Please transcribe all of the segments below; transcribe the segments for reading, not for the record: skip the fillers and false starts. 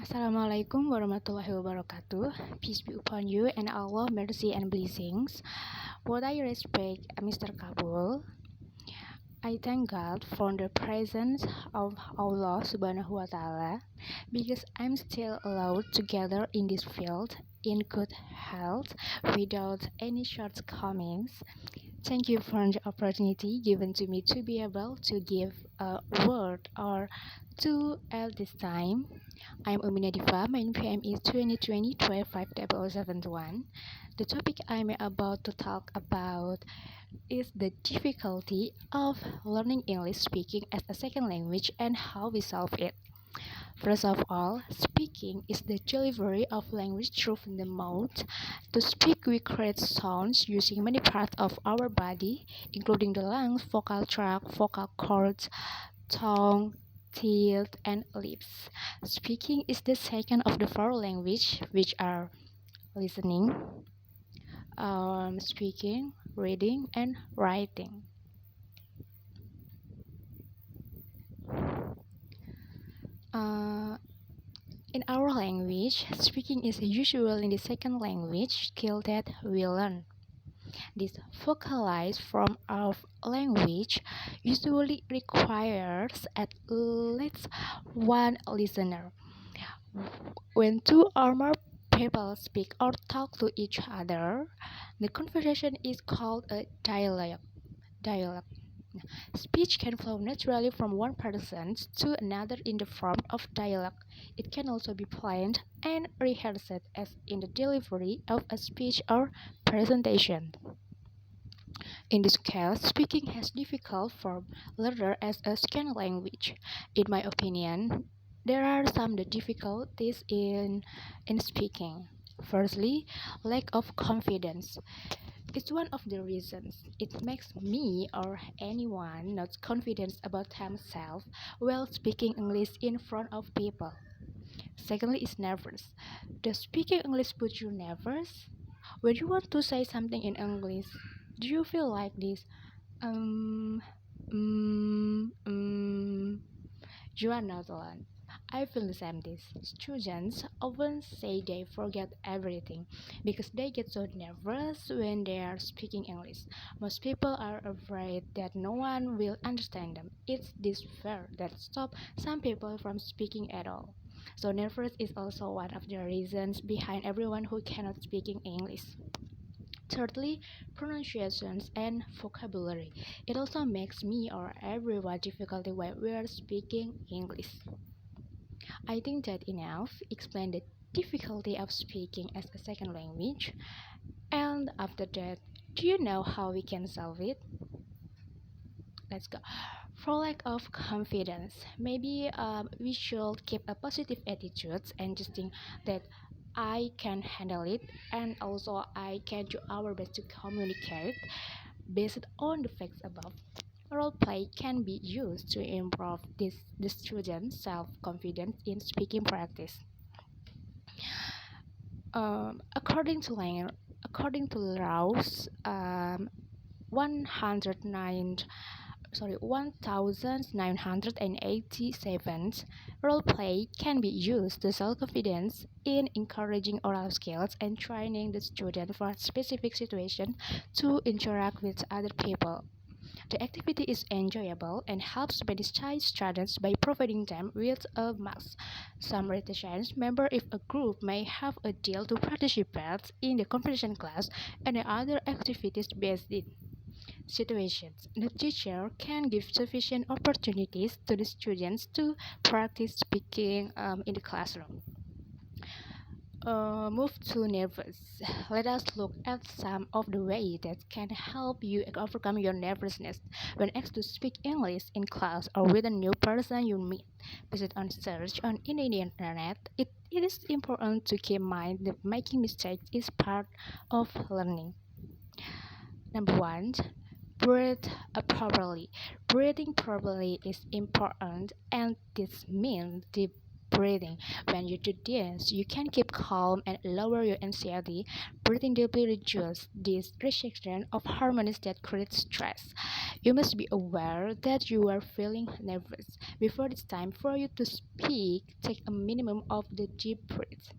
Assalamualaikum warahmatullahi wabarakatuh. Peace be upon you and Allah, mercy and blessings. Would I respect Mr. Kabul? I thank God for the presence of Allah subhanahu wa ta'ala because I'm still allowed to gather in this field in good health without any shortcomings. Thank you for the opportunity given to me to be able to give a word or two at this time. I'm Umi Nadiva. My NPM is 2020-12-5-071. The topic I'm about to talk about is the difficulty of learning English speaking as a second language and how we solve it. First of all, speaking is the delivery of language through the mouth. To speak, we create sounds using many parts of our body, including the lungs, vocal tract, vocal cords, tongue, teeth, and lips. Speaking is the second of the four languages, which are listening, speaking, reading, and writing. In our language, speaking is usually the second language skill that we learn. This vocalized form of language usually requires at least one listener. When two or more people speak or talk to each other, the conversation is called a dialogue. Speech can flow naturally from one person to another in the form of dialogue. It can also be planned and rehearsed as in the delivery of a speech or presentation. In this case, speaking has difficult for learner as a second language. In my opinion, there are some difficulties in speaking. Firstly, lack of confidence. It's one of the reasons it makes me or anyone not confident about himself while speaking English in front of people. Secondly, is nervous. Does speaking English put you nervous? When you want to say something in English, do you feel like this? Um, mm, mm, you are not alone. I feel the same this. Students often say they forget everything because they get so nervous when they are speaking English. Most people are afraid that no one will understand them. It's this fear that stops some people from speaking at all. So nervous is also one of the reasons behind everyone who cannot speak English. Thirdly, pronunciations and vocabulary. It also makes me or everyone difficulty when we are speaking English. I think that enough explain the difficulty of speaking as a second language. And after that, do you know how we can solve it? Let's go. For lack of confidence, maybe we should keep a positive attitude and just think that I can handle it and also I can do our best to communicate based on the facts above. Role play can be used to improve the student's self-confidence in speaking practice. According to Rouse, 109 1987 role play can be used to self-confidence in encouraging oral skills and training the student for specific situations to interact with other people. The activity is enjoyable and helps many shy students by providing them with a mask. Some retention member if a group may have a deal to participate in the competition class and other activities based in situations. The teacher can give sufficient opportunities to the students to practice speaking in the classroom. Move to nervous. Let us look at some of the ways that can help you overcome your nervousness when asked to speak English in class or with a new person you meet. Based on search on in the internet, it is important to keep in mind that making mistakes is part of learning. Number one, breathe properly. Breathing properly is important, and this means deep breathing. When you do this, you can keep calm and lower your anxiety. Breathing deeply reduces this restriction of hormones that create stress. You must be aware that you are feeling nervous. Before it's time for you to speak, take a minimum of the deep breath.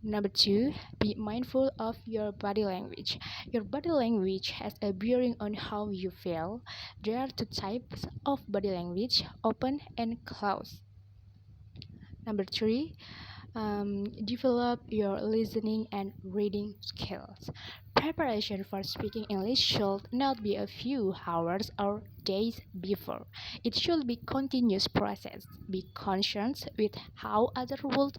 Number two, be mindful of your body language. Your body language has a bearing on how you feel. There are two types of body language, open and closed. Number three, develop your listening and reading skills. Preparation for speaking English should not be a few hours or days before. It should be continuous process. Be conscious with how others will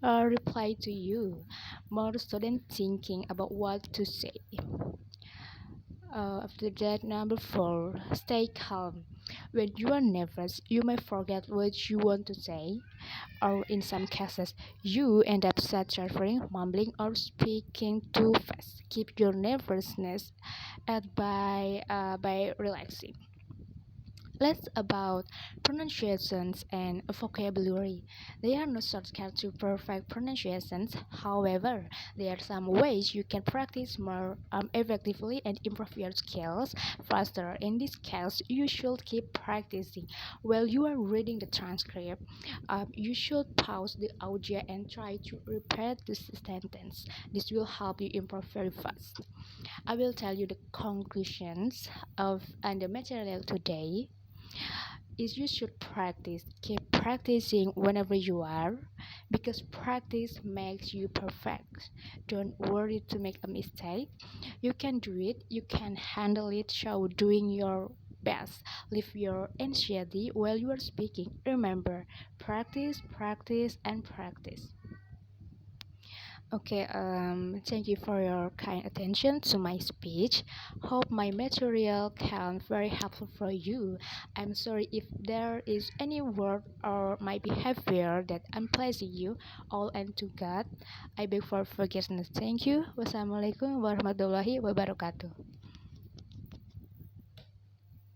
reply to you. More student thinking about what to say. After that, number four, stay calm. When you are nervous, you may forget what you want to say, or in some cases, you end up stuttering, mumbling, or speaking too fast. Keep your nervousness at by relaxing. Less about pronunciations and vocabulary. There are no shortcuts to perfect pronunciations. However, there are some ways you can practice more effectively and improve your skills faster. In this case, you should keep practicing. While you are reading the transcript, you should pause the audio and try to repeat the sentence. This will help you improve very fast. I will tell you the conclusions of and the material today is you should practice. Keep practicing whenever you are because practice makes you perfect. Don't worry to make a mistake. You can do it, you can handle it, so doing your best. Leave your anxiety while you are speaking. Remember, practice, practice, and practice. Okay, thank you for your kind attention to my speech. Hope my material can very helpful for you. I'm sorry if there is any word or my behavior that unpleasing you. All and to God, I beg for forgiveness. Thank you. Wassalamualaikum warahmatullahi wabarakatuh.